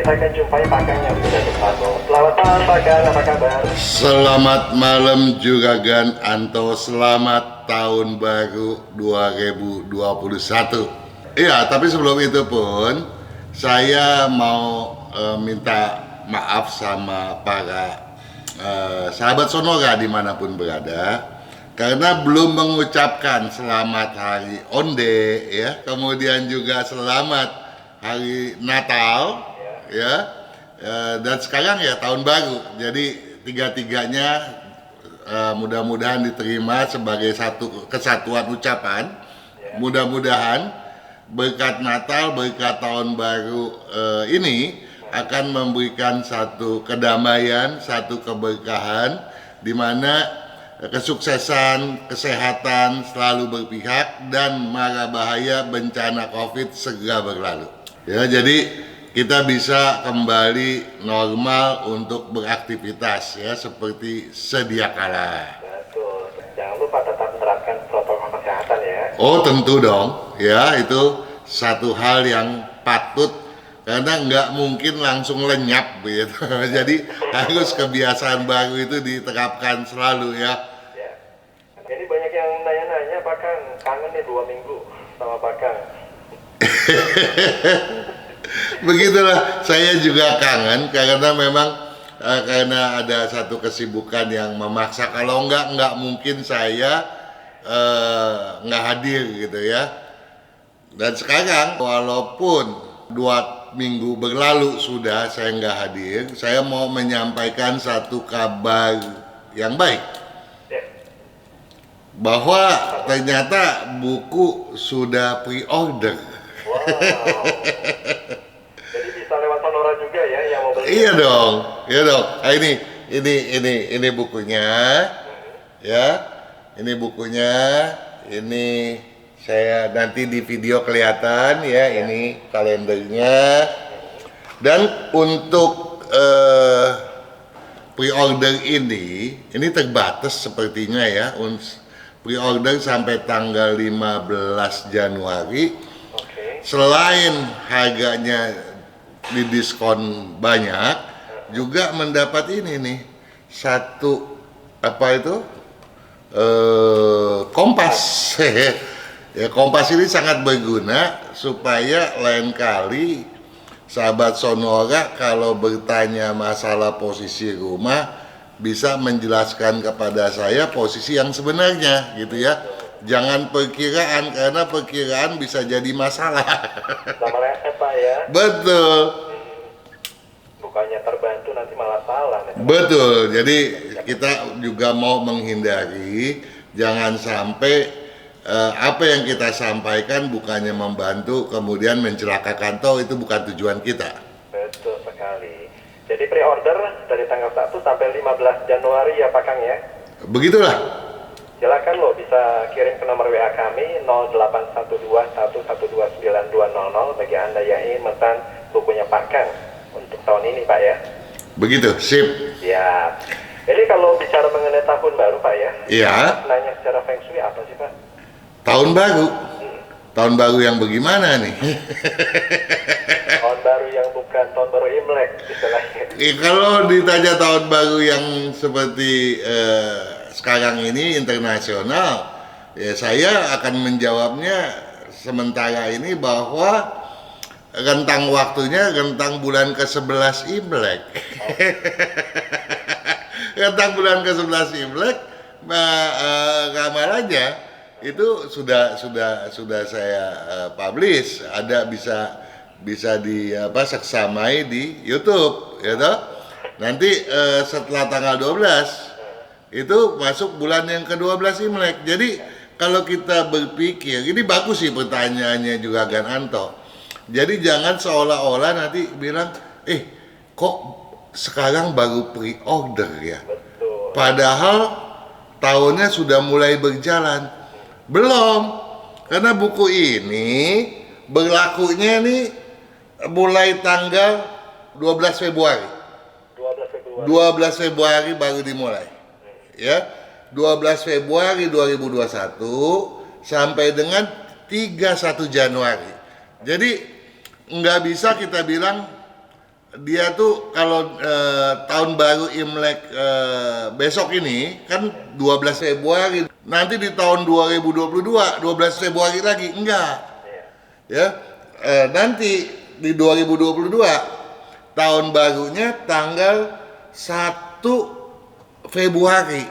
kita akan jumpai Pak Kang yang sudah bersatu. Selamat malam Pak Kang, apa kabar? Selamat malam juga Gan Anto, selamat tahun baru 2021. Iya, tapi sebelum itu pun saya mau minta maaf sama para sahabat Sonora dimanapun berada, karena belum mengucapkan selamat hari Onde ya, kemudian juga selamat hari Natal ya, dan sekarang ya tahun baru. Jadi tiga-tiganya mudah-mudahan diterima sebagai satu kesatuan ucapan. Mudah-mudahan berkat Natal, berkat tahun baru ini akan memberikan satu kedamaian, satu keberkahan, di mana kesuksesan, kesehatan selalu berpihak, dan mara bahaya bencana COVID segera berlalu. Ya, jadi kita bisa kembali normal untuk beraktivitas ya seperti sedia kala. Betul. Jangan lupa tetap menerapkan protokol kesehatan ya. Oh tentu dong, ya itu satu hal yang patut, karena nggak mungkin langsung lenyap gitu. Jadi harus kebiasaan baru itu diterapkan selalu ya. Ya. Ini banyak yang nanya-nanya Pak Kang, kangen nih 2 minggu sama Pak Kang. Begitulah, saya juga kangen karena memang karena ada satu kesibukan yang memaksa. Kalau nggak mungkin saya nggak hadir gitu ya. Dan sekarang walaupun 2 minggu berlalu sudah saya nggak hadir, saya mau menyampaikan satu kabar yang baik, Ya. bahwa ternyata buku sudah pre-order. Wow. Jadi bisa lewat Sonora juga ya yang mau beli. Iya dong, iya dong. Nah, ini bukunya, ya. Ini bukunya. Ini saya nanti di video kelihatan ya. Ini kalendernya. Dan untuk pre-order ini terbatas sepertinya ya. Pre-order sampai tanggal 15 Januari. Oke. Selain harganya didiskon banyak, juga mendapat ini nih, satu apa itu, kompas. Ya, kompas ini sangat berguna supaya lain kali sahabat Sonora kalau bertanya masalah posisi rumah bisa menjelaskan kepada saya posisi yang sebenarnya gitu ya. Jangan perkiraan, karena perkiraan bisa jadi masalah. Sama resep Pak ya. Betul. Bukannya terbantu nanti malah salah nih. Betul, jadi kita juga mau menghindari jangan sampai apa yang kita sampaikan bukannya membantu kemudian mencelakakan, toh itu bukan tujuan kita. Betul sekali. Jadi pre-order dari tanggal 1 sampai 15 Januari ya Pak Kang ya. Begitulah. Silakan lo bisa kirim ke nomor WA kami 081211292200 bagi Anda yang ingin memesan bukunya Pak Kang untuk tahun ini Pak ya. Begitu, sip. Ya. Jadi kalau bicara mengenai tahun baru Pak ya. Iya. Nanya secara Feng Shui apa sih Pak? Tahun baru. Tahun baru yang bagaimana nih? Tahun baru yang bukan tahun baru Imlek istilahnya. Kalau ditanya tahun baru yang seperti sekarang ini internasional, ya saya akan menjawabnya sementara ini bahwa rentang waktunya rentang bulan ke-11 Imlek. Rentang bulan ke-11 Imlek, ramalannya itu sudah saya publish, ada bisa di seksamai di YouTube gitu. Nanti setelah tanggal 12 itu masuk bulan yang ke-12 Imlek. Jadi kalau kita berpikir, ini bagus sih pertanyaannya juga Gan Anto. Jadi jangan seolah-olah nanti bilang, kok sekarang baru pre-order ya? Betul. Padahal tahunnya sudah mulai berjalan. Belum, karena buku ini berlakunya nih mulai tanggal 12 Februari. 12 Februari baru dimulai. Ya, 12 Februari 2021 sampai dengan 31 Januari. Jadi nggak bisa kita bilang dia tuh kalau tahun baru Imlek besok ini kan 12 Februari. Nanti di tahun 2022 12 Februari lagi enggak. Ya. Nanti di 2022 tahun barunya tanggal 1 Februari.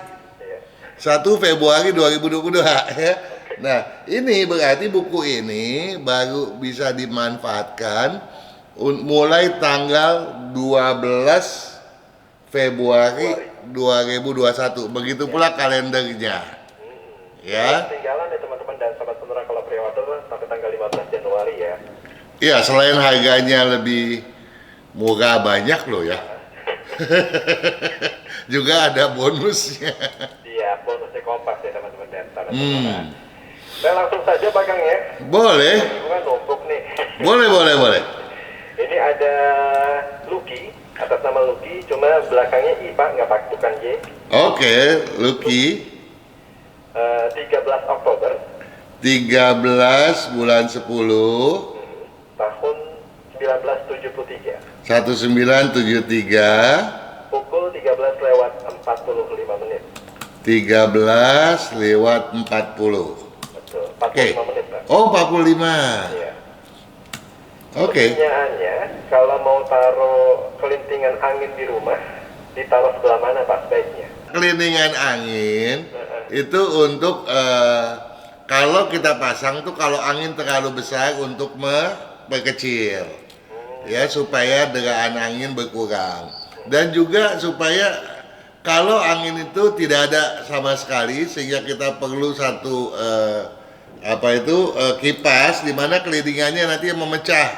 1 Februari 2022 ya. Nah, ini berarti buku ini baru bisa dimanfaatkan mulai tanggal 12 Februari 2021. Begitu pula kalendernya. Ya. Ketinggalan ya teman-teman dan sahabat Sonora kalau pre-order sampai tanggal 15 Januari ya. Iya, selain harganya lebih murah banyak loh ya. Juga ada bonusnya. Iya, bonusnya kompas ya teman-teman dan sahabat Sonora. Saya langsung saja Kang ya. Boleh. Bukan numpuk nih. Boleh. Ini ada Lucky, atas nama Lucky, cuma belakangnya I Pak, bukan Y. Oke, Lucky. 13 Oktober 13 bulan 10 tahun 1973. 1973 Pukul 13:45. 13:40. Betul, 45 Oke. menit Pak. Oh, 45. Iya. Oke. Pertanyaannya, kalau mau taruh kelintingan angin di rumah, ditaruh sebelah mana Pak sebaiknya? Kelintingan angin itu untuk kalau kita pasang tuh kalau angin terlalu besar untuk memperkecil. Ya, supaya deraan angin berkurang. Dan juga supaya kalau angin itu tidak ada sama sekali sehingga kita perlu satu kipas di mana kelintingannya nanti memecah,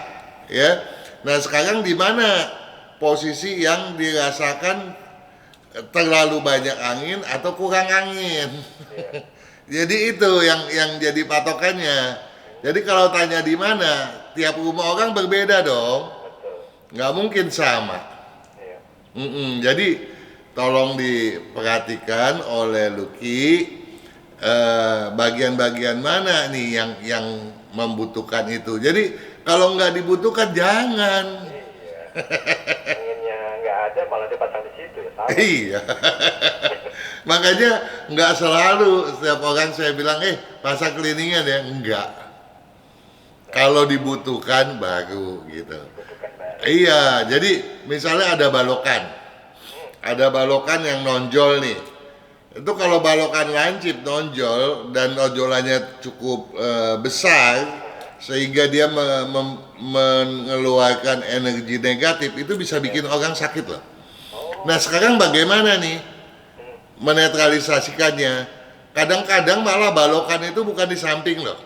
ya. Nah, sekarang di mana posisi yang dirasakan terlalu banyak angin atau kurang angin? Jadi itu yang jadi patokannya. Jadi kalau tanya di mana, tiap rumah orang berbeda dong, nggak mungkin sama. Jadi tolong diperhatikan oleh Lucky bagian-bagian mana nih yang membutuhkan itu. Jadi kalau nggak dibutuhkan jangan. Anginnya nggak ada malah dipasang di situ ya. Salah. Iya. Makanya nggak selalu setiap orang saya bilang pasang kelintingan ya, enggak. Kalau dibutuhkan baru gitu. Iya, jadi misalnya ada balokan yang nonjol nih. Itu kalau balokan lancip nonjol dan nonjolannya cukup besar sehingga dia mengeluarkan energi negatif, itu bisa bikin orang sakit loh. Nah, sekarang bagaimana nih menetralisasikannya? Kadang-kadang malah balokan itu bukan di samping loh.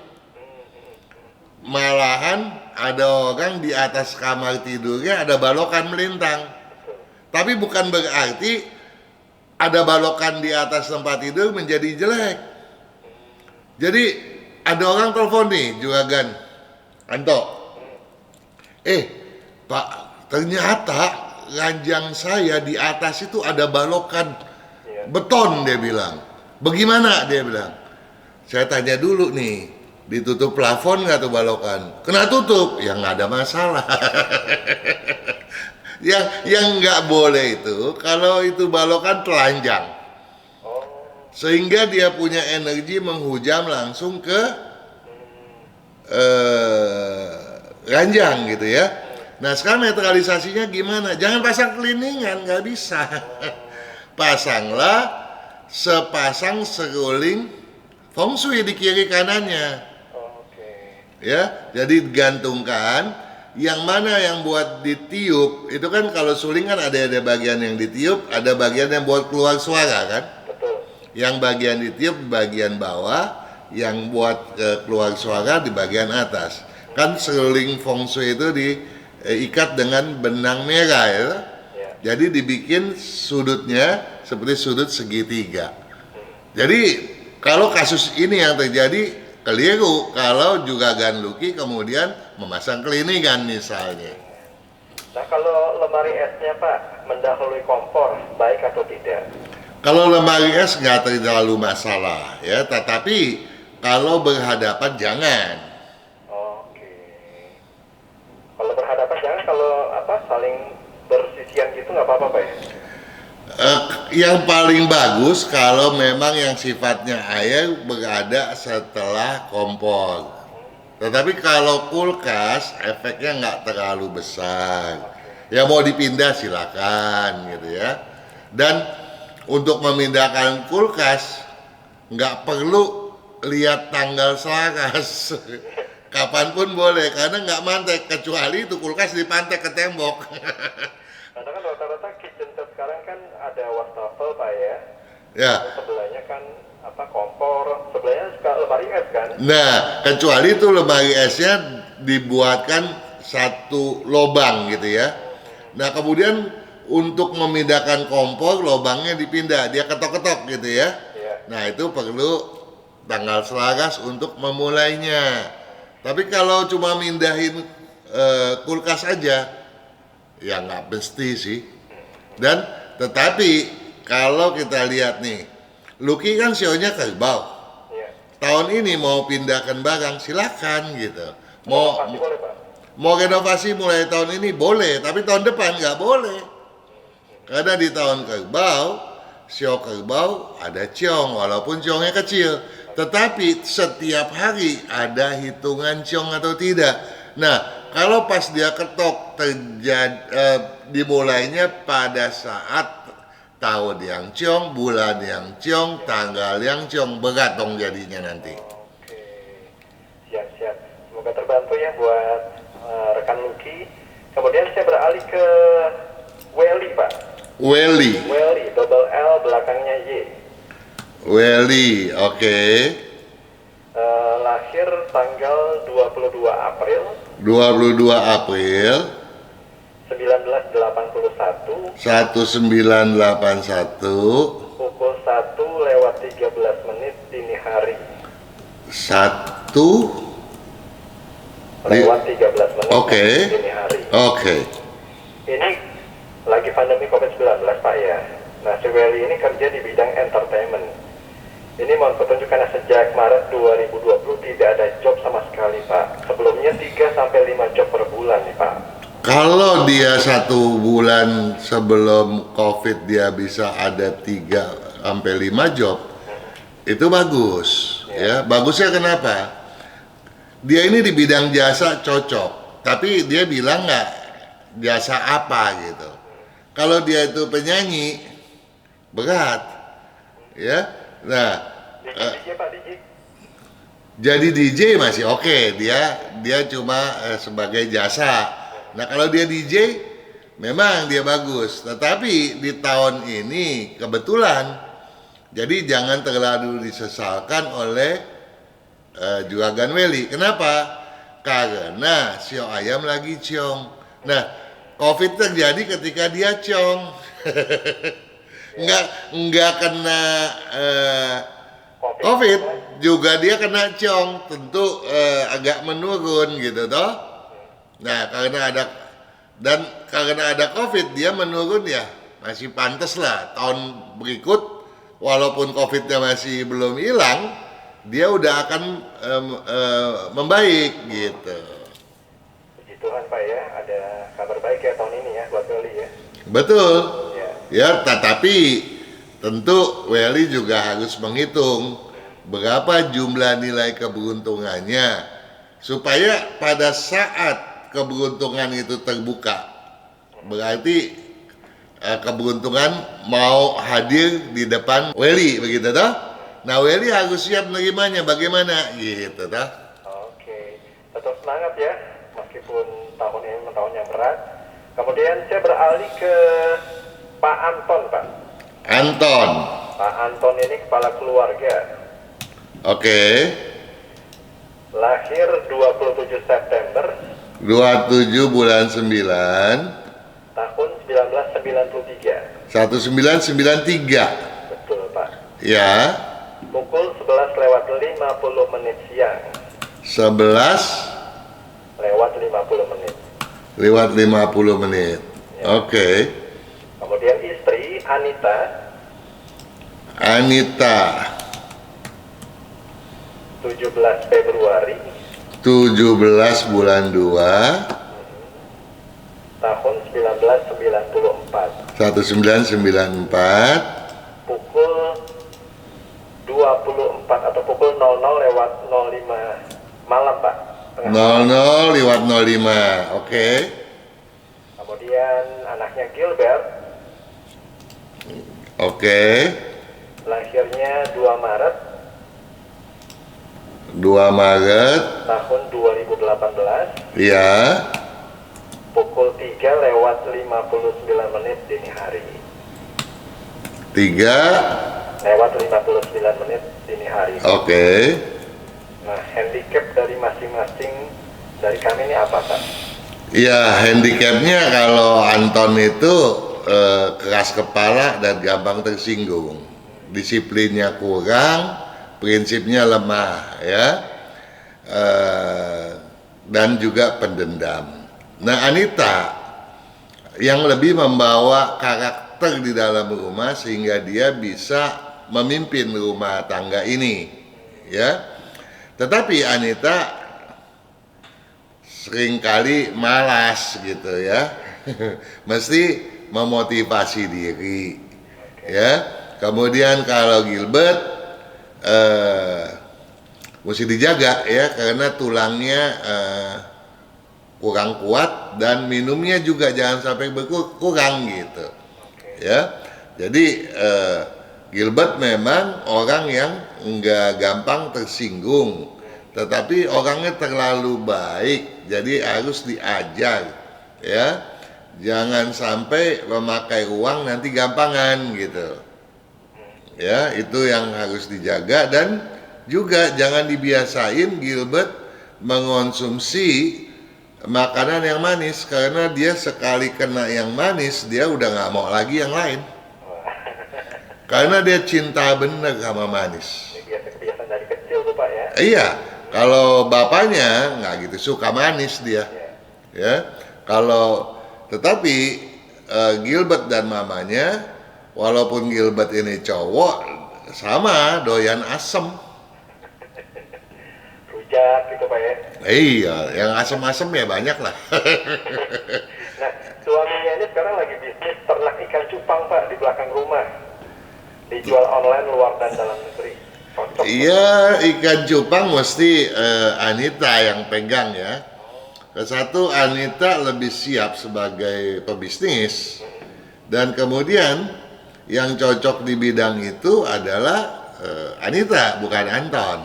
Malahan ada orang di atas kamar tidurnya ada balokan melintang. Tapi bukan berarti ada balokan di atas tempat tidur menjadi jelek. Jadi ada orang telepon nih, Juragan Anto. Pak, ternyata ranjang saya di atas itu ada balokan beton, dia bilang. Bagaimana, dia bilang. Saya tanya dulu nih, ditutup plafon nggak tuh balokan? Kena tutup, ya nggak ada masalah. Yang nggak boleh itu kalau itu balokan telanjang, sehingga dia punya energi menghujam langsung ke ranjang gitu ya. Nah, sekarang netralisasinya gimana? Jangan pasang kelintingan, nggak bisa. Pasanglah sepasang seruling feng shui di kiri kanannya. Ya, jadi gantungkan yang mana yang buat ditiup. Itu kan kalau suling kan ada bagian yang ditiup, ada bagian yang buat keluar suara kan. Betul. Yang bagian ditiup di bagian bawah, yang buat keluar suara di bagian atas. Kan seruling feng shui itu diikat dengan benang merah ya. Jadi dibikin sudutnya seperti sudut segitiga. Jadi kalau kasus ini yang terjadi, keliru kalau Juragan Lucky kemudian memasang kelintingan misalnya. Nah, kalau lemari esnya Pak mendahului kompor, baik atau tidak? Kalau lemari es nggak terlalu masalah ya, tetapi kalau berhadapan jangan. Oke. Kalau berhadapan jangan, kalau saling yang paling bagus kalau memang yang sifatnya air berada setelah kompor. Tetapi kalau kulkas efeknya nggak terlalu besar. Ya mau dipindah silakan gitu ya. Dan untuk memindahkan kulkas nggak perlu lihat tanggal selaras. Kapanpun boleh karena nggak mantek, kecuali itu kulkas dipantek ke tembok. Karena kan rata-rata kitchen set sekarang kan ada wastafel Pak ya. Ya. Terus sebelahnya kan kompor, sebelahnya suka lemari es kan. Nah, kecuali itu lemari esnya dibuatkan satu lobang gitu ya. Nah, kemudian untuk memindahkan kompor, lobangnya dipindah, dia ketok-ketok gitu ya. Iya. Nah, itu perlu tanggal selaras untuk memulainya. Tapi kalau cuma mindahin kulkas aja, ya nggak mesti sih. Dan tetapi kalau kita lihat nih, Lucky kan show-nya kerbau. Iya. Tahun ini mau pindahkan barang silakan gitu. Pasti boleh Pak. Mau renovasi mulai tahun ini boleh, tapi tahun depan nggak boleh. Karena di tahun kerbau, show kerbau ada ciong, walaupun ciongnya kecil. Tetapi setiap hari ada hitungan ciong atau tidak. Nah, kalau pas dia ketok dimulainya pada saat tahun yang ciong, bulan yang ciong, tanggal yang ciong, berat dong jadinya nanti. Oke. Siap-siap. Semoga terbantu ya buat rekan Lucky. Kemudian saya beralih ke Welly Pak. Welly, double L belakangnya Y. Welly, oke. Lahir tanggal 22 April 22 April 1981 1981 pukul 1:13 dini hari. 1:13 Oke. dini hari. Oke. Ini lagi pandemi COVID-19 Pak ya. Nah, si Welly ini kerja di bidang entertainment. Ini mohon petunjuk karena sejak Maret 2020 tidak ada job sama sekali Pak. Sebelumnya 3-5 job per bulan nih Pak. Kalau dia 1 bulan sebelum COVID dia bisa ada 3-5 job, itu bagus. Ya, bagusnya kenapa? Dia ini di bidang jasa cocok, tapi dia bilang nggak jasa apa gitu. Kalau dia itu penyanyi berat, ya. Nah, DJ Pak, DJ. jadi DJ masih oke, dia cuma sebagai jasa. Nah, kalau dia DJ memang dia bagus, tetapi di tahun ini kebetulan jadi jangan terlalu disesalkan oleh Juragan Welly. Kenapa? Karena sio ayam lagi ciong. Nah, COVID terjadi ketika dia ciong. Nggak kena COVID, juga dia kena ciong, tentu agak menurun gitu toh. Nah, karena ada COVID dia menurun ya, masih pantas lah. Tahun berikut walaupun COVID-nya masih belum hilang, dia udah akan membaik gitu. Puji Tuhan Pak ya, ada kabar baik ya tahun ini ya buat Welly ya. Betul. Ya. Ya, tetapi tentu Welly juga harus menghitung berapa jumlah nilai keberuntungannya supaya pada saat keberuntungan itu terbuka, berarti keberuntungan mau hadir di depan Welly begitu toh? Nah, Welly harus siap menerimanya bagaimana gitu toh? Oke, tetap semangat ya meskipun tahun ini tahun yang berat. Kemudian saya beralih ke Pak Anton Pak. Anton. Pak Anton ini kepala keluarga. Oke. Lahir 27 September 27 bulan 9 tahun 1993. 1993. Betul Pak. Ya. Pukul 11:50 siang. 11 lewat 50 menit. lewat 50 menit. Ya. Oke. Kemudian istri Anita. Anita. 17 Februari 17 bulan 2 tahun 1994. 1994. 24 atau pukul 00 lewat 05 malam, Pak. 00 lewat 05, oke. Kemudian anaknya Gilbert, Oke. lahirnya 2 Maret 2 Maret, tahun 2018, ya. pukul 3 lewat 59 menit dini hari. 3, Lewat 59 menit dini hari. oke. Nah, handicap dari masing-masing dari kami ini apa, Pak? Ya, handicapnya kalau Anton itu keras kepala dan gampang tersinggung. Disiplinnya kurang, prinsipnya lemah, ya. Dan juga pendendam. Nah, Anita yang lebih membawa karakter di dalam rumah sehingga dia bisa memimpin rumah tangga ini, ya. Tetapi Anita seringkali malas gitu ya. Mesti memotivasi diri, ya. Kemudian kalau Gilbert mesti dijaga ya, karena tulangnya kurang kuat dan minumnya juga jangan sampai berkurang gitu, ya. Jadi Gilbert memang orang yang nggak gampang tersinggung, tetapi orangnya terlalu baik, jadi harus diajar, ya. Jangan sampai memakai uang nanti gampangan gitu, ya. Itu yang harus dijaga. Dan juga jangan dibiasain Gilbert mengonsumsi makanan yang manis, karena dia sekali kena yang manis dia udah nggak mau lagi yang lain, karena dia cinta bener sama manis. Ini biasa kebiasaan dari kecil tuh, Pak, ya. Iya, kalau bapaknya nggak gitu suka manis dia, ya. Kalau tetapi Gilbert dan mamanya, walaupun Gilbert ini cowok, sama doyan asem. Rujak gitu, Pak, ya. Iya, yang asem-asem ya banyak lah. Nah, suaminya ini sekarang lagi bisnis ternak ikan cupang, Pak, di belakang rumah. Dijual online luar dan dalam negeri. Cocok. Iya, ikan cupang mesti Anita yang pegang ya. Kesatu, Anita lebih siap sebagai pebisnis, dan kemudian yang cocok di bidang itu adalah Anita, bukan Anton.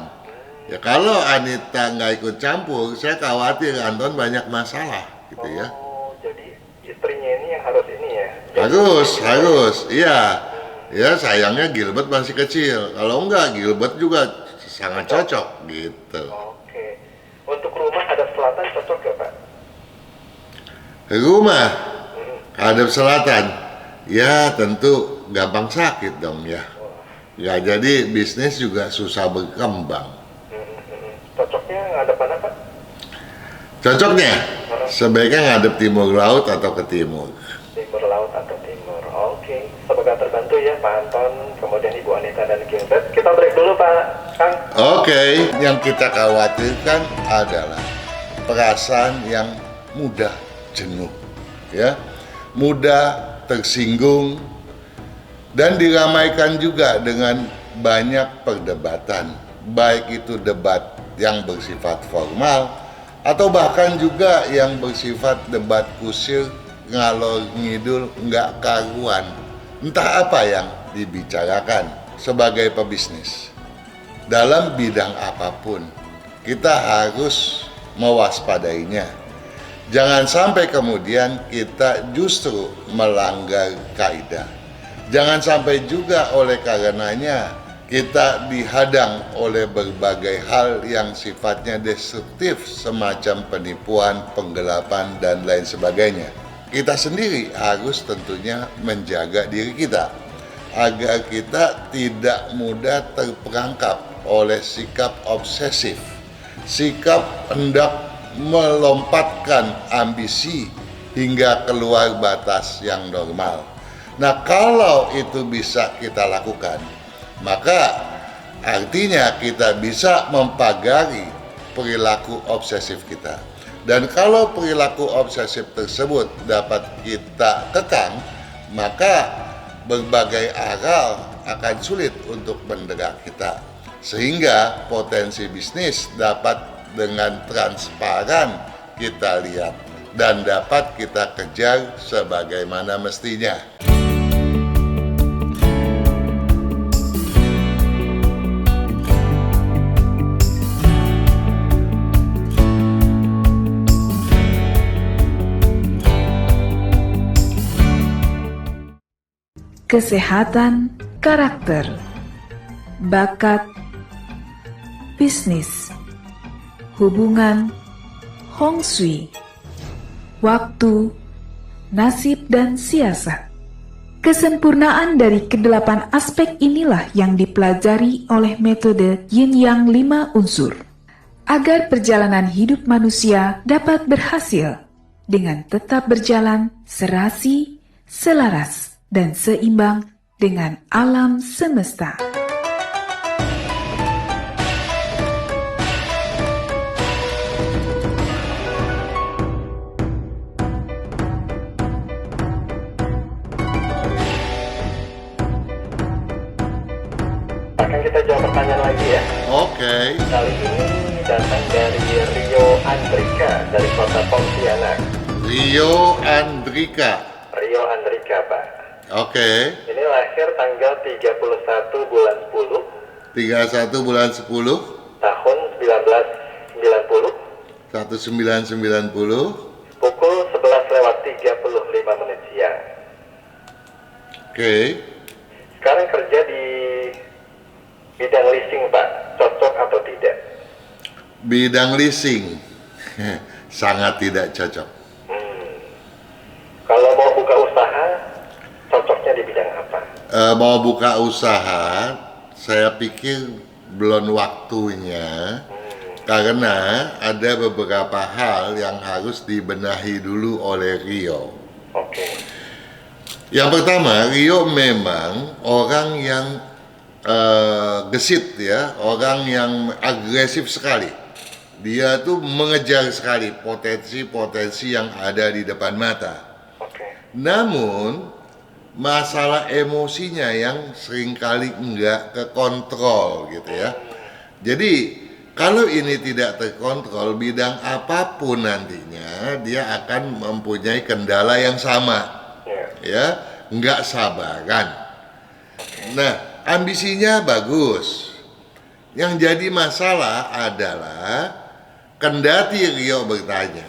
Ya kalau Anita nggak ikut campur, saya khawatir Anton banyak masalah, gitu ya. Oh, jadi istrinya ini yang harus ini ya. Harus, iya. Ya sayangnya Gilbert masih kecil. Kalau enggak, Gilbert juga sangat cocok, gitu. Oke. Untuk rumah hadap selatan cocok ya, Pak? Rumah hadap selatan, ya tentu gampang sakit dong ya. Ya jadi bisnis juga susah berkembang. Cocoknya ngadep mana, Pak? Cocoknya sebaiknya ngadep timur laut atau ke timur. Timur laut atau timur. Oke. Semoga terbantu ya, Pak Anton, kemudian Ibu Anita dan Gilbert. Kita break dulu, Pak Kang. Oke, yang kita khawatirkan adalah perasaan yang mudah jenuh, ya, mudah tersinggung, dan diramaikan juga dengan banyak perdebatan, baik itu debat yang bersifat formal atau bahkan juga yang bersifat debat kusir ngalor ngidul nggak karuan. Entah apa yang dibicarakan. Sebagai pebisnis dalam bidang apapun, kita harus mewaspadainya. Jangan sampai kemudian kita justru melanggar kaidah. Jangan sampai juga oleh karenanya kita dihadang oleh berbagai hal yang sifatnya destruktif, semacam penipuan, penggelapan, dan lain sebagainya. Kita sendiri harus tentunya menjaga diri kita agar kita tidak mudah terperangkap oleh sikap obsesif, sikap hendak melompatkan ambisi hingga keluar batas yang normal. Nah, kalau itu bisa kita lakukan, maka artinya kita bisa mempagari perilaku obsesif kita. Dan kalau perilaku obsesif tersebut dapat kita kekang, maka berbagai aral akan sulit untuk mendesak kita, sehingga potensi bisnis dapat dengan transparan kita lihat dan dapat kita kejar sebagaimana mestinya. Kesehatan karakter, bakat, bisnis, hubungan, Hong Shui, waktu, nasib, dan siasat. Kesempurnaan dari kedelapan aspek inilah yang dipelajari oleh metode Yin Yang 5 unsur, agar perjalanan hidup manusia dapat berhasil dengan tetap berjalan serasi, selaras, dan seimbang dengan alam semesta. Akan kita jawab pertanyaan lagi ya. Oke. Kali ini datang dari Rio Andrika dari kota Pontianak. Rio Andrika. Rio Andrika, Pak. Oke. Ini lahir tanggal 31 bulan 10 31 bulan 10 tahun 1990 1990. pukul 11:35 siang. Oke. Sekarang kerja di bidang leasing, Pak. Cocok atau tidak? Bidang leasing sangat tidak cocok. Kalau mau buka usaha, cocoknya di bidang apa? Mau buka usaha, saya pikir belum waktunya, karena ada beberapa hal yang harus dibenahi dulu oleh Rio. Oke. Yang pertama, Rio memang orang yang gesit ya, orang yang agresif sekali. Dia tuh mengejar sekali potensi-potensi yang ada di depan mata. Oke. Namun masalah emosinya yang seringkali enggak kekontrol gitu ya. Jadi kalau ini tidak terkontrol, bidang apapun nantinya dia akan mempunyai kendala yang sama. Ya, enggak sabaran. Nah, ambisinya bagus. Yang jadi masalah adalah kendati Rio bertanya,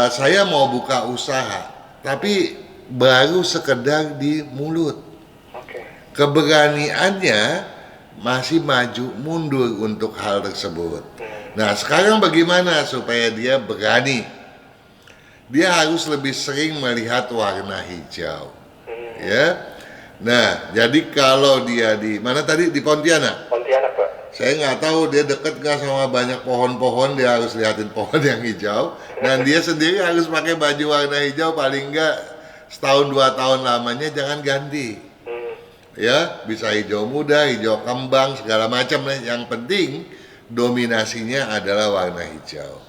saya mau buka usaha, tapi baru sekedar di mulut. Keberaniannya masih maju mundur untuk hal tersebut. Nah, sekarang bagaimana supaya dia berani? Dia harus lebih sering melihat warna hijau. Ya. Nah, jadi kalau dia di mana tadi, di Pontianak? Pontianak, Pak. Saya nggak tahu dia deket nggak sama banyak pohon-pohon, dia harus liatin pohon yang hijau. Dan dia sendiri harus pakai baju warna hijau, paling nggak setahun 2 tahun lamanya jangan ganti. Ya, bisa hijau muda, hijau kembang, segala macam. Yang penting dominasinya adalah warna hijau.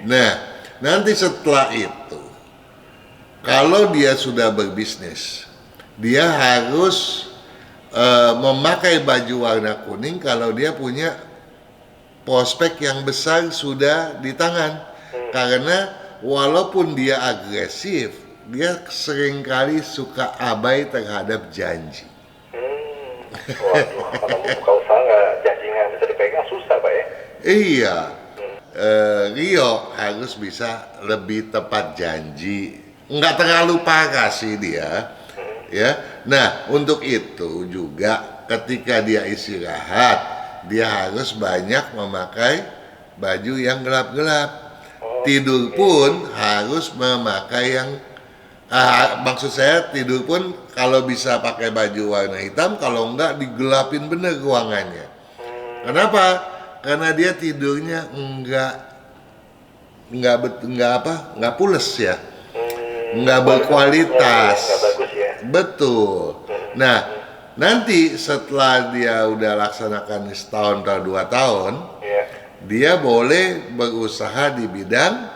Nah, nanti setelah itu, kalau dia sudah berbisnis, dia harus memakai baju warna kuning kalau dia punya prospek yang besar sudah di tangan. Karena walaupun dia agresif, dia seringkali suka abai terhadap janji. Waduh, kalau mau buka usaha janji nggak bisa dipegang, susah, Pak ya? Iya. Rio harus bisa lebih tepat janji. Nggak terlalu parah sih dia. Ya, nah untuk itu juga ketika dia istirahat, dia harus banyak memakai baju yang gelap-gelap. Tidur pun harus memakai yang, maksud saya tidur pun kalau bisa pakai baju warna hitam, kalau enggak digelapin bener ruangannya. Kenapa? Karena dia tidurnya enggak pules ya, enggak berkualitas. Nggak bagus ya. Betul. Nah, nanti setelah dia udah laksanakan setahun atau 2 tahun, dia boleh berusaha di bidang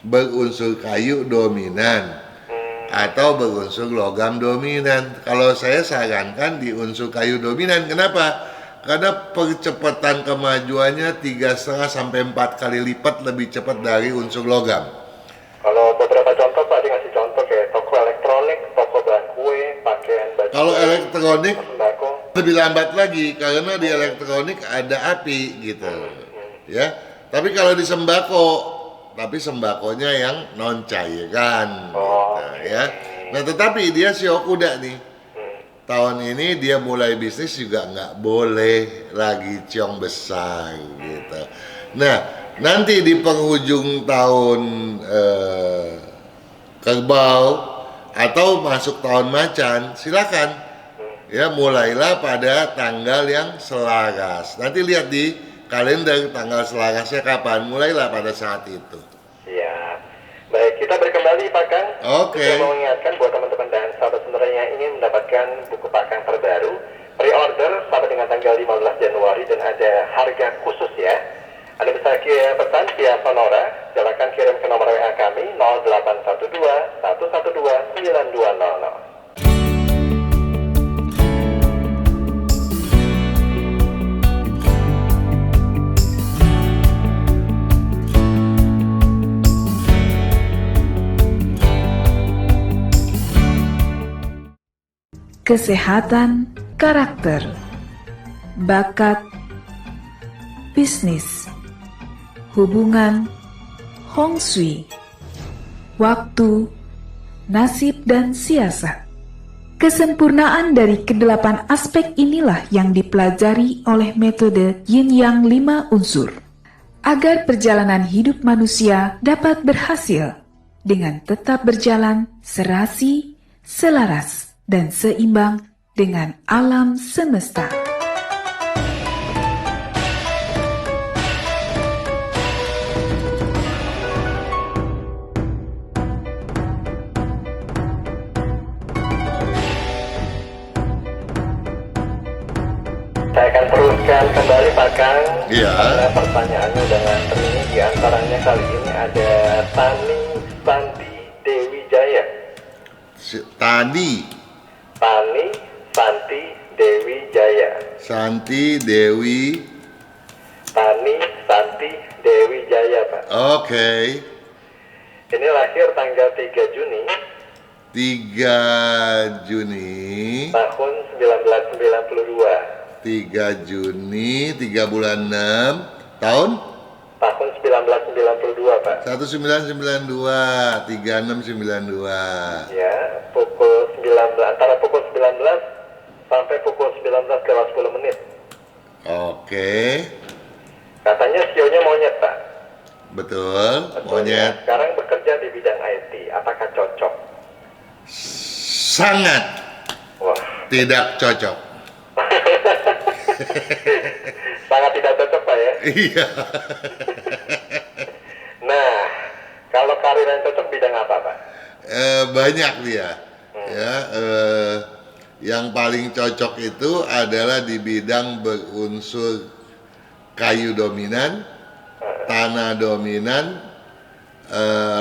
berunsur kayu dominan. atau berunsur logam dominan. Kalau saya sarankan di unsur kayu dominan. Kenapa? Karena percepatan kemajuannya 3,5 sampai 4 kali lipat lebih cepat dari unsur logam. Kalau beberapa contoh Pak, dia ngasih contoh kayak toko elektronik, toko bahan kue, pakaian baju. Kalau elektronik sembako. lebih lambat lagi karena di elektronik ada api gitu, ya. Tapi kalau di sembako, tapi sembakonya yang non cairan, gitu, ya. Nah tetapi dia Shiokuda nih, tahun ini dia mulai bisnis juga nggak boleh lagi ciong besar gitu. Nah nanti di penghujung tahun kerbau atau masuk tahun macan, silakan ya mulailah pada tanggal yang selaras. Nanti lihat di kalender tanggal selarasnya kapan, mulailah pada saat itu. Siap. Baik, kita beri kembali Pak Kang. Oke. Saya mau mengingatkan buat teman-teman dan sahabat sebenarnya yang ingin mendapatkan buku Pak Kang terbaru, pre-order sampai dengan tanggal 15 Januari dan ada harga khusus ya. Anda bisa pesan via Sonora, silakan kirim ke nomor WA kami 0812 112 9200. Kesehatan karakter, bakat, bisnis, hubungan, hong shui, waktu, nasib dan siasat. Kesempurnaan dari kedelapan aspek inilah yang dipelajari oleh metode Yin Yang 5 unsur. Agar perjalanan hidup manusia dapat berhasil dengan tetap berjalan serasi, selaras, dan seimbang dengan alam semesta. Saya akan teruskan kembali Pak Kang. Iya. Karena pertanyaannya udah nganter ini. Di antaranya kali ini ada Tani Santi Dewi Jaya. Tadi Tani Santi Dewi Jaya. Santi Dewi. Tani Santi Dewi Jaya Pak. Oke. Ini lahir tanggal 3 Juni 3 Juni tahun 1992. 3 Juni 3 bulan 6 tahun Tahun 1992 Pak. 1992 3692. Ya, pukul 19, antara pukul 19 sampai pukul 19 lewat 10 menit. Oke. Katanya sionya monyet Pak. Betul, Betul, ya. monyet. Sekarang bekerja di bidang IT. Apakah cocok? Sangat Wah, tidak cocok. sangat tidak cocok Pak ya. Iya. Nah, kalau karir yang cocok bidang apa Pak? Banyak dia. Ya, yang paling cocok itu adalah di bidang berunsur kayu dominan, tanah dominan,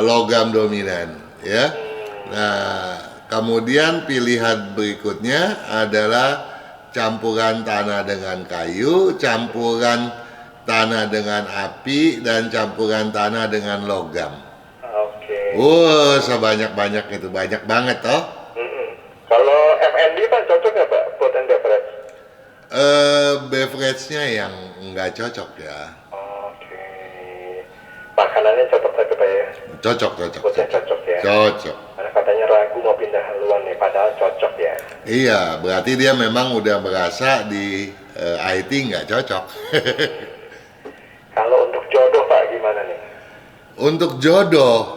logam dominan, ya. Nah, kemudian pilihan berikutnya adalah campuran tanah dengan kayu, campuran tanah dengan api, dan campuran tanah dengan logam. Oke. Sebanyak-banyak itu, banyak banget toh. Kalau F&B Pak cocok nggak Pak? Food and beverage? Beverage-nya yang nggak cocok ya. Oke. Makanannya cocok tapi Pak ya? Cocok. Foodnya cocok ya? Cocok. Karena katanya ragu mau pindah haluan nih, padahal cocok ya. Iya, berarti dia memang udah merasa di IT nggak cocok. Kalau untuk jodoh Pak gimana nih? Untuk jodoh,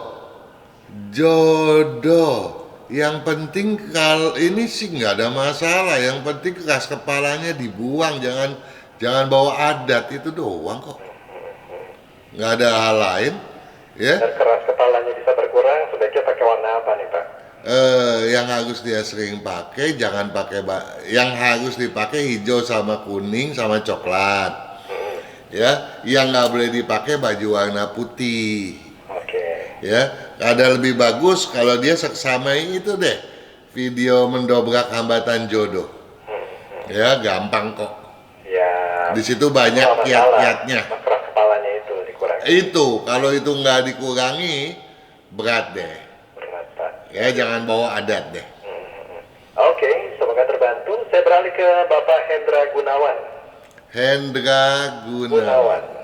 yang penting kalau ini sih nggak ada masalah. Yang penting keras kepalanya dibuang, jangan bawa adat itu doang kok. Nggak ada hal lain, ya. Dan keras kepalanya bisa berkurang, sebaiknya pakai warna apa nih Pak? Yang harus dia sering pakai, jangan pakai yang harus dipakai hijau sama kuning sama coklat. Ya, yang nggak boleh dipakai baju warna putih. Oke. Ya, Ada lebih bagus kalau dia seksamai itu deh, video mendobrak hambatan jodoh. Ya, gampang kok. Ya. Di situ banyak Cuma masalah, kiat-kiatnya. keras kepalanya itu dikurangi. Itu, kalau itu nggak dikurangi, berat deh. Berat, Pak. Ya, jangan bawa adat deh. Oke, semoga terbantu. Saya beralih ke Bapak Hendra Gunawan. Hendra Gunawan.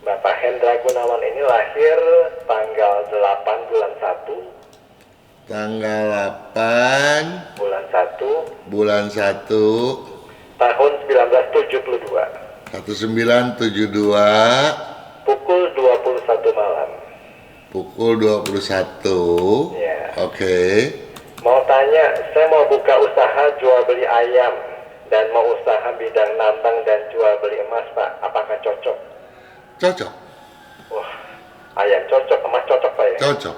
Bapak Hendra Gunawan ini lahir tanggal 8 bulan 1. Tanggal 8 Bulan 1 bulan 1 tahun 1972. 1972 Pukul 21 malam. pukul 21. Ya. Oke. Mau tanya, saya mau buka usaha jual beli ayam dan mau usaha bidang nambang dan jual beli emas, Pak. Apakah cocok? Cocok. Wah, ayam cocok, emas cocok, Pak ya? Cocok.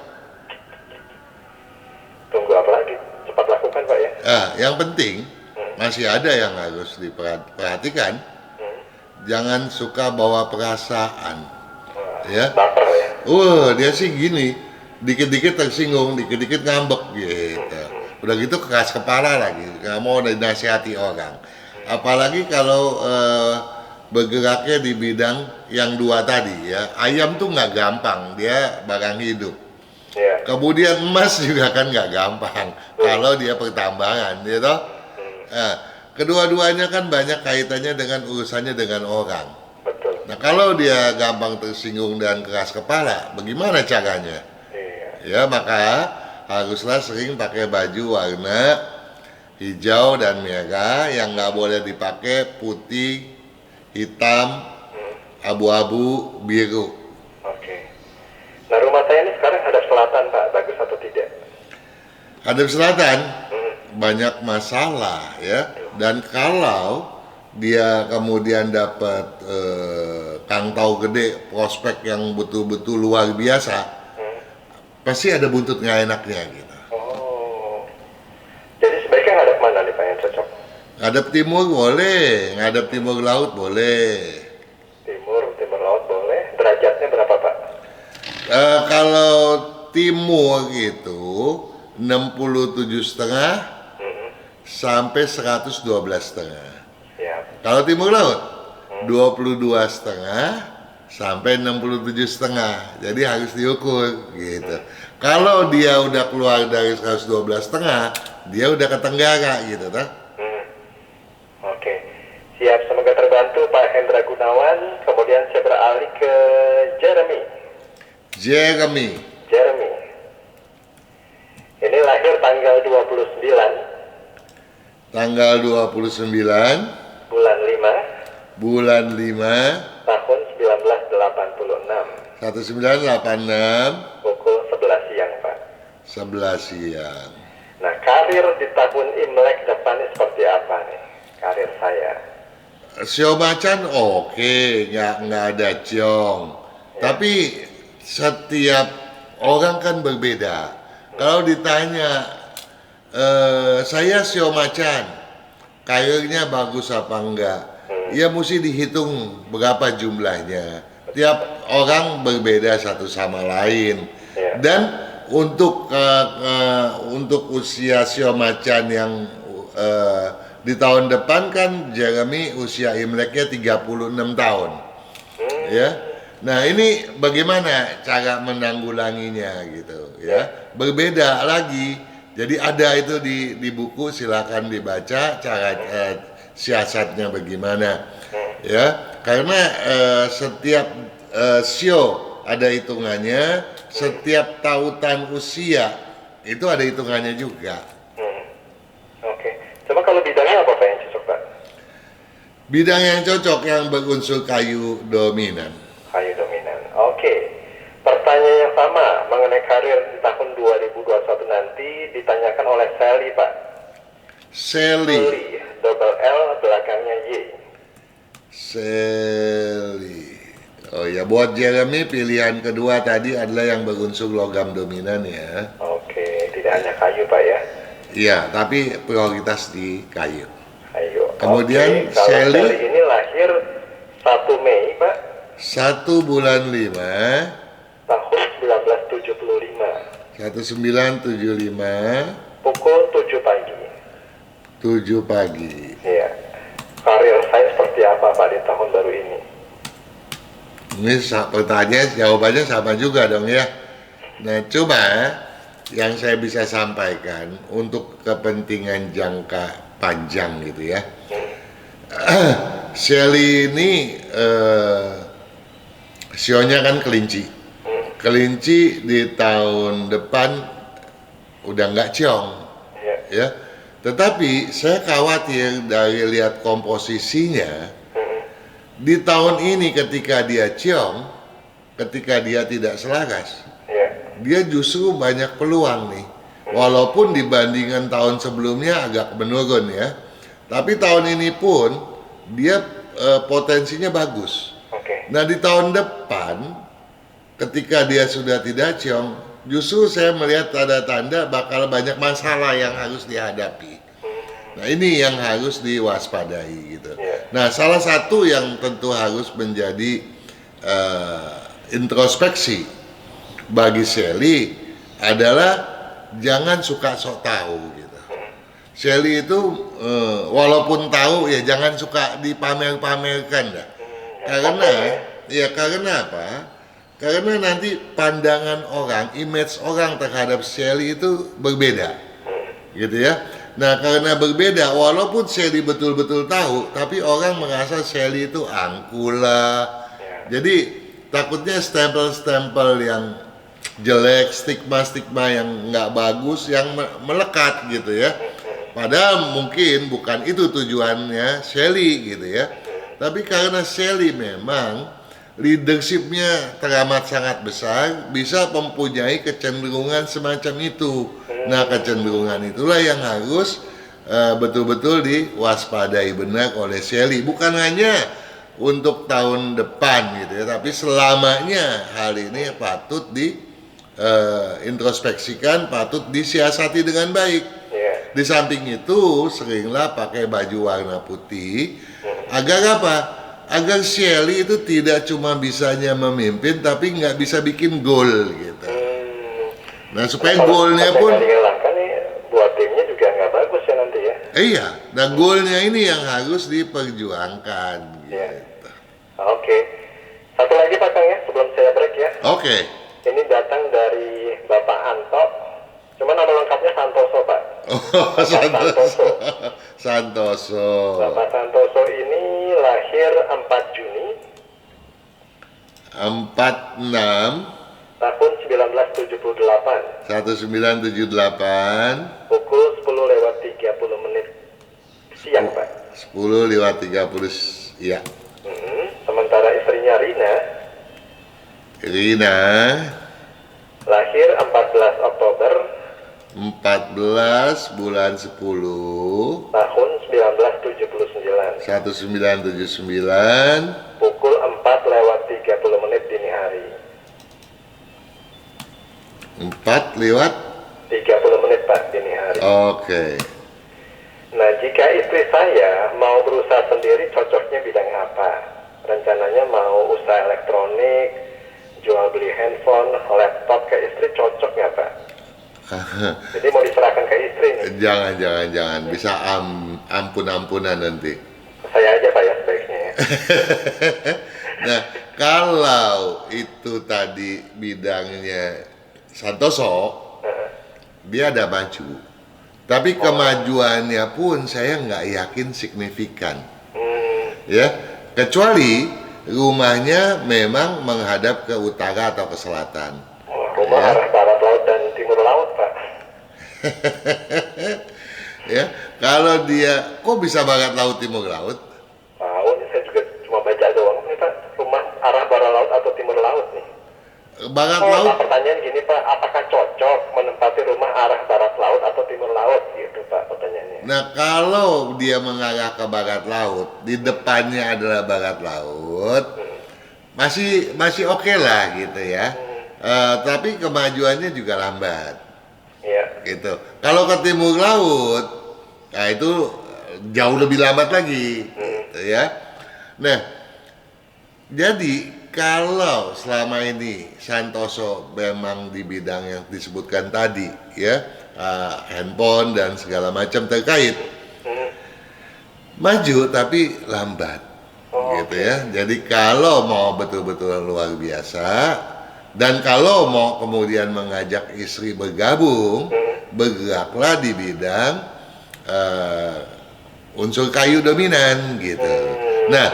Tunggu apa lagi? Cepat lakukan, Pak ya? Yang penting masih ada yang harus diperhatikan. Jangan suka bawa perasaan. Ya. Baper ya? Dia sih gini, dikit-dikit tersinggung, dikit-dikit ngambek gitu. Udah gitu keras kepala lagi, nggak mau dinasihati orang. Apalagi kalau bergeraknya di bidang yang dua tadi ya. Ayam tuh nggak gampang, dia barang hidup. Iya. Kemudian emas juga kan nggak gampang kalau dia pertambangan, gitu. Kedua-duanya kan banyak kaitannya dengan urusannya dengan orang. Betul. Nah, kalau dia gampang tersinggung dan keras kepala, bagaimana caranya? Iya. Ya, maka haruslah sering pakai baju warna hijau dan merah, yang nggak boleh dipakai putih, hitam, abu-abu, biru. Oke. Nah, rumah saya ini sekarang hadap selatan, Pak. Bagus atau tidak? Hadap selatan banyak masalah ya, dan kalau dia kemudian dapat kantau gede, prospek yang betul-betul luar biasa, pasti ada buntut nggak enaknya gitu. Oh. Jadi sebaiknya ngadap mana nih, Pak, yang cocok? Ngadep timur boleh, ngadep timur laut boleh. Timur laut boleh. Derajatnya berapa, Pak? Kalau timur itu 67,5 sampai 112,5. Ya. Kalau timur laut 22,5 sampai 67,5. Jadi harus diukur gitu. Kalau dia udah keluar dari 112,5, dia udah ke Tenggara gitu kan? Oke. Siap, semoga terbantu Pak Hendra Gunawan. Kemudian saya beralih ke Jeremy. Jeremy. Ini lahir tanggal 29 Tanggal 29 bulan 5 bulan 5 tahun 1986 1986 pukul 11 siang, Pak. 11 siang. Nah, karir di tahun Imlek depannya seperti apa nih? Karir saya. Sio macan oke, nggak ada ciong. Tapi setiap orang kan berbeda. Kalau ditanya, saya sio macan, karirnya bagus apa enggak? Ya mesti dihitung berapa jumlahnya. Tiap orang berbeda satu sama lain. Dan untuk usia sio macan yang di tahun depan kan Jeremy usia Imleknya 36 tahun. Ya. Nah, ini bagaimana cara menanggulanginya gitu ya. Berbeda lagi. Jadi ada itu di buku, silakan dibaca cara siasatnya bagaimana. Ya, karena setiap sio ada hitungannya, setiap tautan usia itu ada hitungannya juga. Oke. Coba kalau bidangnya apa Pak yang cocok, Pak? Bidang yang cocok yang berunsur kayu dominan. Kayu dominan. Oke. Pertanyaan yang sama mengenai karir di tahun 2021 nanti ditanyakan oleh Sally, Pak. Sally. Double L belakangnya Y. Sally. Oh ya, buat Jeremy pilihan kedua tadi adalah yang berunsur logam dominan ya. Oke, tidak hanya kayu, Pak ya. Iya, tapi prioritas di kayu. Kayu. Kemudian kalau Sally ini lahir 1 Mei, Pak. 1 bulan 5 tahun 1975, 1975, pukul 7 pagi. 7 pagi. Iya. Karir saya seperti apa Pak di tahun baru ini? Ini pertanyaan jawabannya sama juga dong ya. Nah, cuma yang saya bisa sampaikan untuk kepentingan jangka panjang gitu ya. Shelly ini sionya kan kelinci. Kelinci di tahun depan udah nggak ciong, Iya. ya. Tetapi saya khawatir dari lihat komposisinya di tahun ini ketika dia ciong, ketika dia tidak selaras, Iya. dia justru banyak peluang nih. Walaupun dibandingkan tahun sebelumnya agak menurun ya. Tapi tahun ini pun dia potensinya bagus. Oke. Nah di tahun depan ketika dia sudah tidak ciong, justru saya melihat tanda-tanda bakal banyak masalah yang harus dihadapi. Nah ini yang harus diwaspadai gitu. Iya. Nah salah satu yang tentu harus menjadi introspeksi bagi Shelly adalah jangan suka sok tahu gitu. Shelly itu walaupun tahu ya jangan suka dipamer-pamerkan dah. Karena apa? Karena nanti pandangan orang, image orang terhadap Shelly itu berbeda, gitu ya. Nah karena berbeda, walaupun Shelly betul-betul tahu, tapi orang merasa Shelly itu angkuh lah. Jadi takutnya stempel-stempel yang jelek, stigma-stigma yang nggak bagus, yang melekat gitu ya. Padahal mungkin bukan itu tujuannya Shelly gitu ya. Tapi karena Shelly memang leadershipnya teramat sangat besar, bisa mempunyai kecenderungan semacam itu. Nah kecenderungan itulah yang harus betul-betul diwaspadai benar oleh Shelly. Bukan hanya untuk tahun depan gitu ya, tapi selamanya hal ini patut introspeksikan, patut disiasati dengan baik. Di samping itu seringlah pakai baju warna putih agar apa? Agar Shelly itu tidak cuma bisanya memimpin tapi nggak bisa bikin gol gitu. Nah supaya golnya pun kan nih buat timnya juga nggak bagus ya nanti ya. iya, nah golnya ini yang harus diperjuangkan gitu. Iya. Oke. Satu lagi Pak Kang ya sebelum saya break ya. Oke. Ini datang dari Bapak Anto. Cuma nama lengkapnya Santoso Pak. Oh, Santoso. Santoso. Bapak Santoso ini lahir 4 Juni 46 tahun 1978 1978 pukul 10:30 siang Pak. 10:30 ya. Sementara istrinya Rina lahir 14 Oktober 14 bulan 10 tahun 1979 1979 pukul 4:30 dini hari. 4:30 Pak dini hari. Oke. Nah, jika istri saya mau berusaha sendiri, cocoknya bidang apa? Rencananya mau usaha elektronik, jual beli handphone, laptop ke istri, cocok nggak Pak? Jadi mau diserahkan ke istri nih. Jangan bisa ampun-ampunan nanti. Saya aja Pak ya sebaiknya ya. Nah, kalau itu tadi bidangnya Santoso, dia ada maju. Tapi kemajuannya pun saya nggak yakin signifikan. Ya, kecuali rumahnya memang menghadap ke utara atau ke selatan. Rumah Ya. arah barat laut dan timur laut Pak. Ya, kalau dia kok bisa barat laut timur laut? Tahu nih saya juga cuma baca doang nih Pak. Rumah arah barat laut atau timur laut nih. Barat laut. Pak, pertanyaan gini Pak, apakah cocok menempati rumah arah barat laut atau timur laut gitu Pak pertanyaannya. Nah, kalau dia mengarah ke barat laut, di depannya adalah barat laut, masih oke lah gitu ya. Tapi kemajuannya juga lambat. Iya. Gitu. Kalau ke timur laut, nah itu jauh lebih lambat lagi, gitu ya. Nah, jadi kalau selama ini Santoso memang di bidang yang disebutkan tadi, ya, handphone dan segala macam terkait, maju tapi lambat, gitu ya. Jadi kalau mau betul-betul luar biasa, dan kalau mau kemudian mengajak istri bergabung, bergeraklah di bidang unsur kayu dominan, gitu. Nah,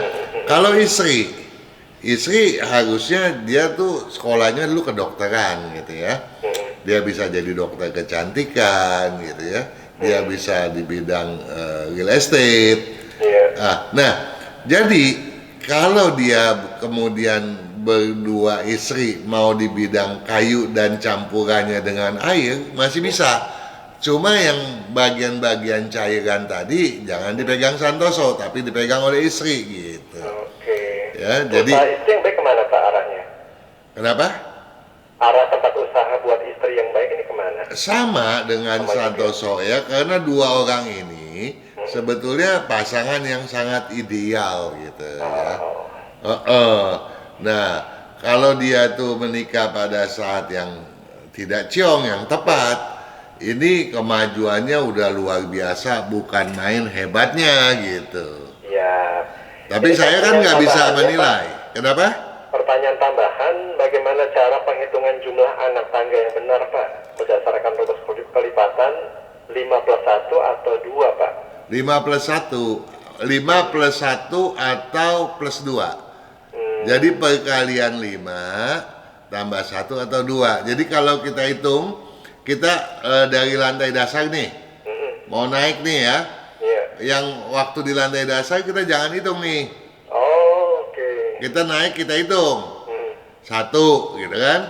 kalau istri harusnya dia tuh sekolahnya dulu kedokteran, gitu ya. Dia bisa jadi dokter kecantikan, gitu ya. Dia bisa di bidang real estate. Nah, jadi kalau dia kemudian berdua istri mau di bidang kayu dan campurannya dengan air, masih bisa. Cuma yang bagian-bagian cairan tadi jangan dipegang Santoso, tapi dipegang oleh istri, gitu. Ya, jadi usaha istri yang baik kemana Pak arahnya? kenapa? Arah tempat usaha buat istri yang baik ini kemana? Sama dengan Santoso ya, karena dua orang ini sebetulnya pasangan yang sangat ideal, gitu ya. Nah, kalau dia tuh menikah pada saat yang tidak ciong, yang tepat, ini kemajuannya udah luar biasa, bukan main hebatnya, gitu. Ya. Tapi Ini saya kan nggak bisa tambahannya, menilai. Kenapa? Pertanyaan tambahan, bagaimana cara penghitungan jumlah anak tangga yang benar Pak? Berdasarkan rumus kelipatan 5 plus 1 atau 2 Pak? 5 plus 1 atau plus 2. Jadi perkalian 5 tambah 1 atau 2. Jadi kalau kita hitung, kita dari lantai dasar nih, mau naik nih ya. Yang waktu di lantai dasar kita jangan hitung nih. Kita naik, kita hitung 1, gitu kan.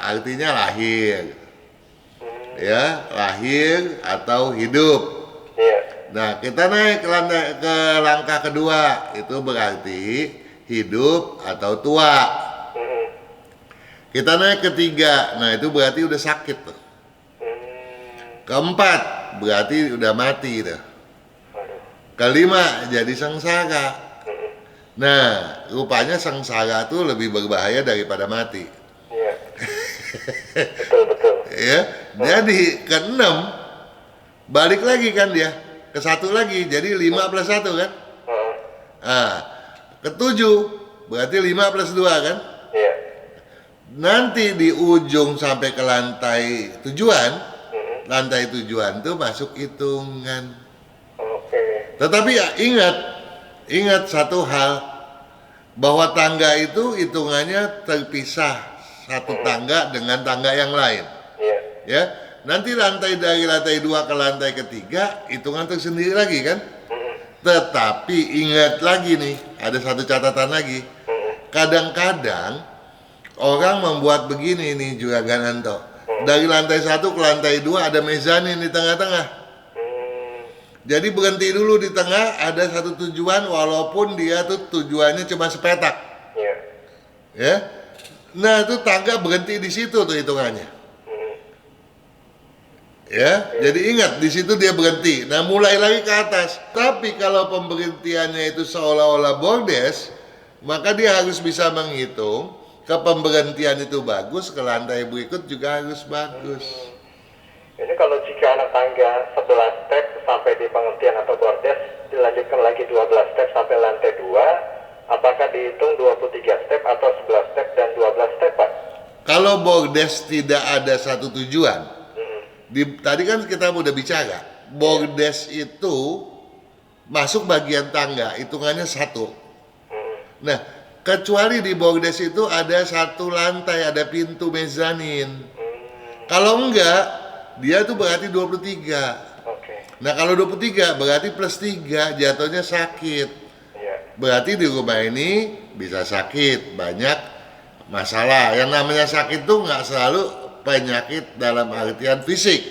Artinya lahir, ya, lahir atau hidup. Nah, kita naik ke langkah kedua, itu berarti hidup atau tua. Kita naik ketiga, nah itu berarti udah sakit tuh. Keempat, berarti udah mati tuh. Kelima, jadi sengsara. Nah, rupanya sengsara tuh lebih berbahaya daripada mati. Betul. Ya, jadi keenam, balik lagi kan dia, ke 1 lagi, jadi 5 plus 1 kan. Ketujuh, berarti 5 plus 2 kan. Nanti di ujung sampai ke lantai tujuan tuh masuk hitungan. Tetapi ya ingat satu hal, bahwa tangga itu hitungannya terpisah, satu tangga dengan tangga yang lain. Ya, nanti dari lantai 2 ke lantai ketiga hitungan tersendiri lagi kan. Tetapi ingat lagi nih, ada satu catatan lagi. Kadang-kadang orang membuat begini nih Juragan Anto. Dari lantai 1 ke lantai 2 ada mezanin di tengah-tengah. Jadi berhenti dulu di tengah, ada satu tujuan walaupun dia tuh tujuannya cuma sepetak. Ya. Nah, itu tangga berhenti di situ tuh hitungannya. Ya, jadi ingat di situ dia berhenti. Nah, mulai lagi ke atas. Tapi kalau pemberhentiannya itu seolah-olah bordes, maka dia harus bisa menghitung ke pemberhentian itu bagus, ke lantai berikut juga harus bagus. Ini kalau jika anak tangga 11 step sampai di penghentian atau bordes, dilanjutkan lagi 12 step sampai lantai 2, apakah dihitung 23 step atau 11 step dan 12 step Pak? Kalau bordes tidak ada satu tujuan, tadi kan kita udah bicara, bordes itu masuk bagian tangga, hitungannya 1. Nah, kecuali di bordes itu ada 1 lantai, ada pintu mezanin. Kalau enggak, dia tuh berarti 23. Nah, kalau 23 berarti plus 3, jatuhnya sakit. Berarti di rumah ini bisa sakit, banyak masalah. Yang namanya sakit tuh nggak selalu penyakit dalam artian fisik,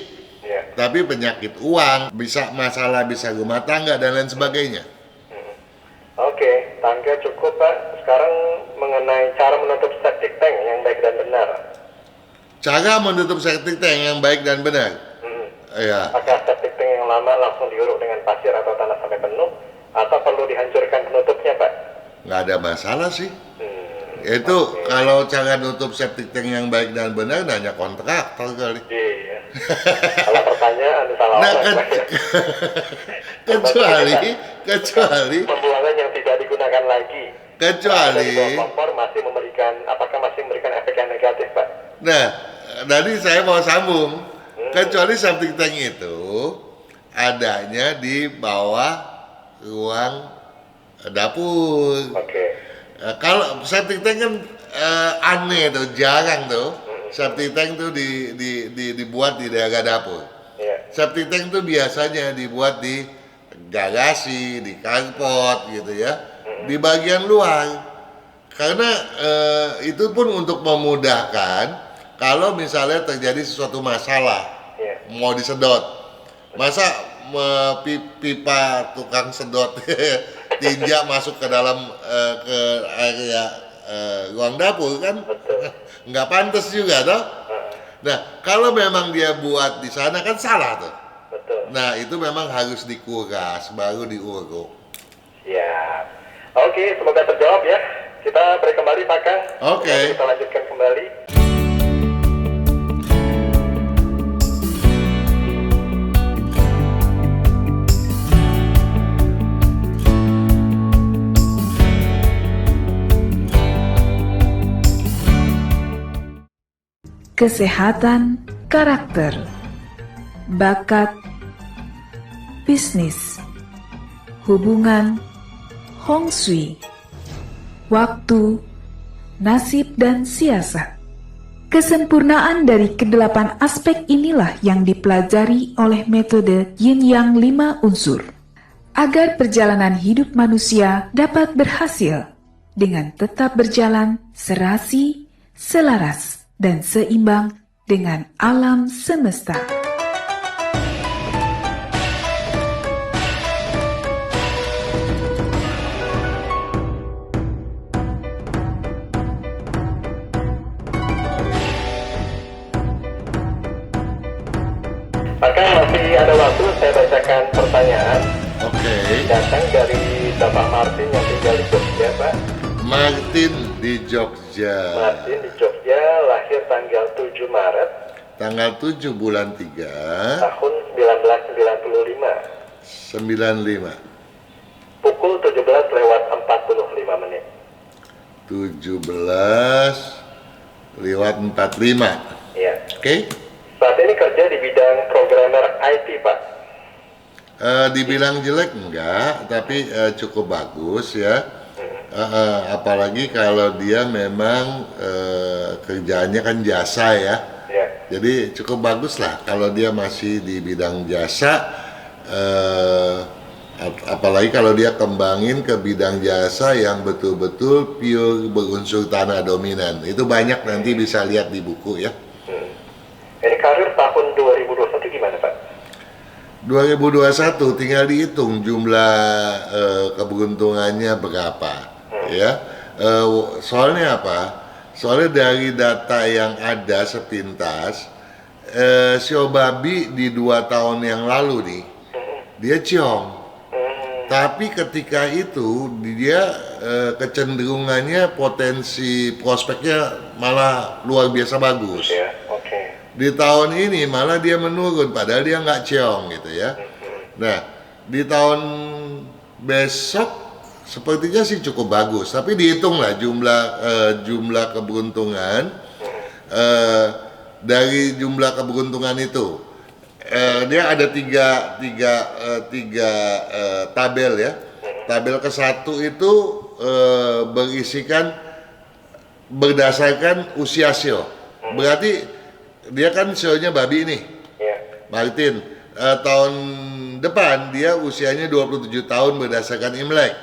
tapi penyakit uang, bisa masalah, bisa rumah tangga dan lain sebagainya. Tangga cukup Pak. Sekarang mengenai cara menutup septic tank yang baik dan benar. Cara menutup septic tank yang baik dan benar. Ya. Apakah septic tank yang lama langsung diuruk dengan pasir atau tanah sampai penuh, atau perlu dihancurkan penutupnya Pak? Nggak ada masalah sih. Itu kalau cara nutup septic tank yang baik dan benar nanya kontraktor kali. Iya. Kalau pertanyaan salah Nah, orang, Pak, ya. kecuali Pembuangan yang tidak digunakan lagi. kecuali Dari bawah kompor apakah masih memberikan efek yang negatif, Pak? nah, tadi saya mau sambung. Kecuali septic tank itu adanya di bawah ruang dapur. Oke. Kalau septic tank kan aneh tuh, jarang tuh. Septic tank tuh dibuat di daerah dapur. Iya. Septic tank tuh biasanya dibuat di garasi, di carport gitu ya, di bagian luar. Karena itu pun untuk memudahkan kalau misalnya terjadi sesuatu masalah, Iya. mau disedot. Masa pipa tukang sedot tinja masuk ke dalam ke area ruang dapur kan nggak pantas juga toh. Nah kalau memang dia buat di sana kan salah tuh. Betul. Nah itu memang harus dikuras baru diuruk. Siap. Oke, semoga terjawab ya. Kita break kembali, Pak Kang. Oke. Nanti kita lanjutkan kembali. Kesehatan karakter, bakat, bisnis, hubungan, hong shui, waktu, nasib, dan siasat. Kesempurnaan dari kedelapan aspek inilah yang dipelajari oleh metode Yin Yang 5 unsur, agar perjalanan hidup manusia dapat berhasil dengan tetap berjalan serasi, selaras, dan seimbang dengan alam semesta. Pak Kang, masih ada waktu, saya bacakan pertanyaan. Oke. Datang dari Bapak Martin yang tinggal di Jogja, Pak. Martin di Jogja. Martin di Jogja, lahir tanggal 7 Maret Tanggal 7 bulan 3 tahun 1995. 95. Pukul 17:45. 17:45. Iya. Oke. Saat ini kerja di bidang programmer IT, Pak. Dibilang jelek enggak, tapi cukup bagus ya. Apalagi kalau dia memang kerjaannya kan jasa ya. Iya. Jadi cukup bagus lah kalau dia masih di bidang jasa. Apalagi kalau dia kembangin ke bidang jasa yang betul-betul pure berunsur tanah dominan. Itu banyak nanti bisa lihat di buku ya. Ini karir tahun 2021 gimana, Pak? 2021 tinggal dihitung jumlah keberuntungannya berapa ya. Soalnya apa? Soalnya dari data yang ada sepintas, Sio Babi di 2 tahun yang lalu nih, dia ciong. Tapi ketika itu dia kecenderungannya potensi prospeknya malah luar biasa bagus. Ya, oke. Di tahun ini malah dia menurun padahal dia nggak ciong gitu ya. Nah di tahun besok sepertinya sih cukup bagus, tapi dihitung lah jumlah keberuntungan dari jumlah keberuntungan itu. Dia ada tiga tabel ya. Tabel ke-1 itu berisikan berdasarkan usia sio. Berarti dia kan sionya babi nih, Iya. Martin. Tahun depan dia usianya 27 tahun berdasarkan Imlek.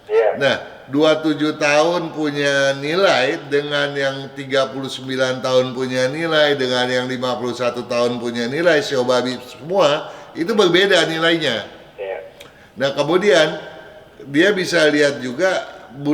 Iya. Nah, 27 tahun punya nilai dengan yang 39 tahun punya nilai dengan yang 51 tahun punya nilai, sio babi semua itu berbeda nilainya. Iya. Nah, kemudian dia bisa lihat juga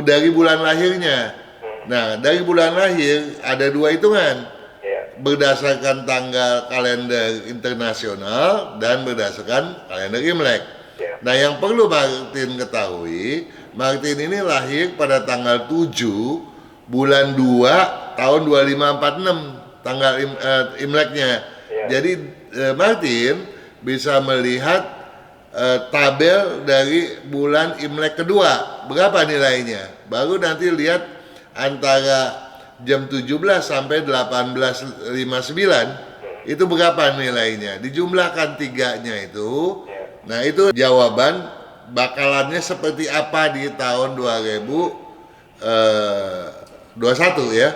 dari bulan lahirnya. Nah, dari bulan lahir ada 2 hitungan. Iya. Berdasarkan tanggal kalender internasional dan berdasarkan kalender Imlek. Iya. Nah, yang perlu Martin ketahui, Martin ini lahir pada tanggal 7 bulan 2 tahun 2546 tanggal Imleknya. Iya. Jadi Martin bisa melihat tabel dari bulan Imlek kedua, berapa nilainya. Baru nanti lihat antara jam 17 sampai 18.59 itu berapa nilainya. Dijumlahkan tiganya itu. Nah, itu jawaban bakalannya seperti apa di tahun 2021 ya.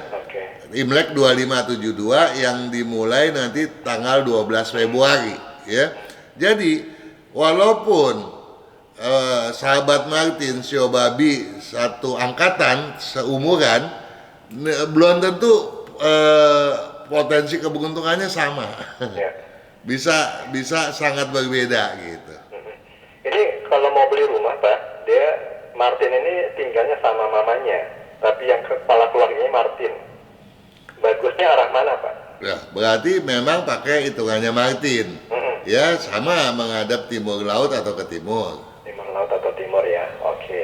Imlek 2572 yang dimulai nanti tanggal 12 Februari ya. Jadi walaupun sahabat Martin Sio Babi satu angkatan seumuran, belum tentu potensi keberuntungannya sama. bisa sangat berbeda gitu. Ini kalau mau beli rumah Pak, dia Martin ini tinggalnya sama mamanya, tapi yang kepala keluarganya Martin. Bagusnya arah mana Pak? Ya, berarti memang pakai hitungannya Martin. Ya, sama menghadap timur laut atau ke timur. Timur laut atau timur ya, oke.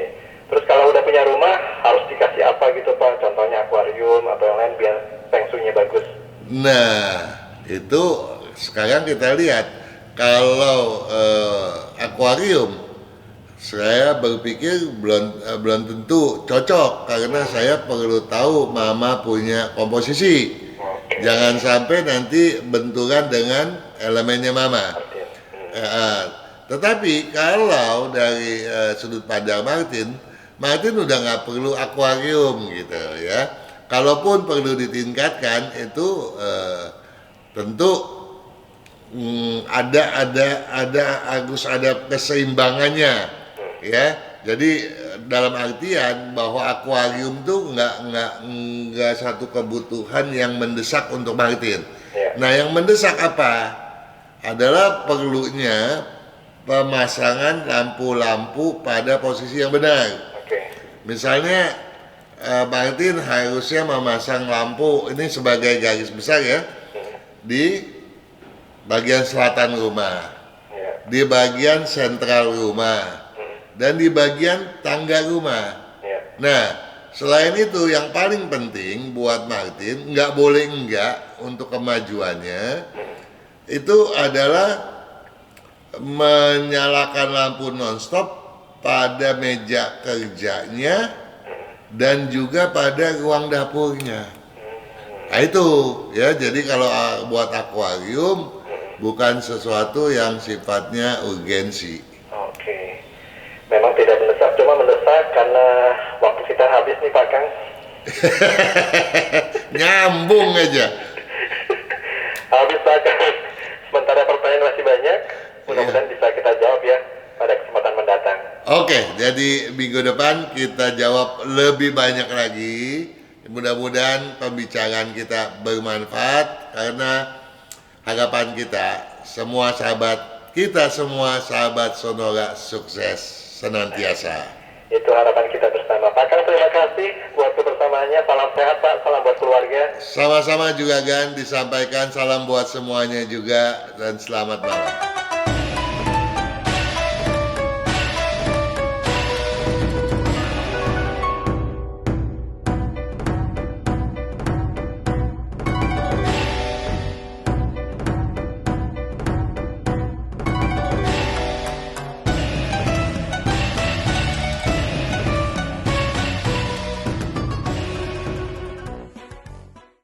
Terus kalau udah punya rumah, harus dikasih apa gitu Pak? Contohnya akuarium atau yang lain biar feng shui-nya bagus. Nah, itu sekarang kita lihat. Kalau akuarium, saya berpikir belum tentu cocok karena saya perlu tahu mama punya komposisi. Jangan sampai nanti benturan dengan elemennya mama. Tetapi kalau dari sudut pandang Martin udah nggak perlu akuarium gitu ya. Kalaupun perlu ditingkatkan itu tentu harus ada keseimbangannya ya. Jadi dalam artian bahwa akuarium tuh nggak satu kebutuhan yang mendesak untuk Martin. Nah, yang mendesak apa? Adalah perlunya pemasangan lampu-lampu pada posisi yang benar. Misalnya Martin harusnya memasang lampu ini sebagai garis besar ya di bagian selatan rumah, di bagian sentral rumah, dan di bagian tangga rumah. Nah, selain itu yang paling penting buat Martin, nggak boleh enggak untuk kemajuannya, itu adalah menyalakan lampu nonstop pada meja kerjanya dan juga pada ruang dapurnya. Nah itu ya, jadi kalau buat akuarium bukan sesuatu yang sifatnya urgensi. Oke. Memang tidak mendesak, cuma mendesak karena waktu kita habis nih Pak Kang. Nyambung aja. Habis Pak Kang. Sementara pertanyaan masih banyak, mudah-mudahan bisa kita jawab ya pada kesempatan mendatang. Oke, jadi minggu depan kita jawab lebih banyak lagi. Mudah-mudahan pembicaraan kita bermanfaat karena harapan kita, semua sahabat Sonora sukses senantiasa. Itu harapan kita bersama. Pak Kang, terima kasih buat kebersamaannya. Salam sehat Pak, salam buat keluarga. Sama-sama juga Gan, disampaikan salam buat semuanya juga dan selamat malam.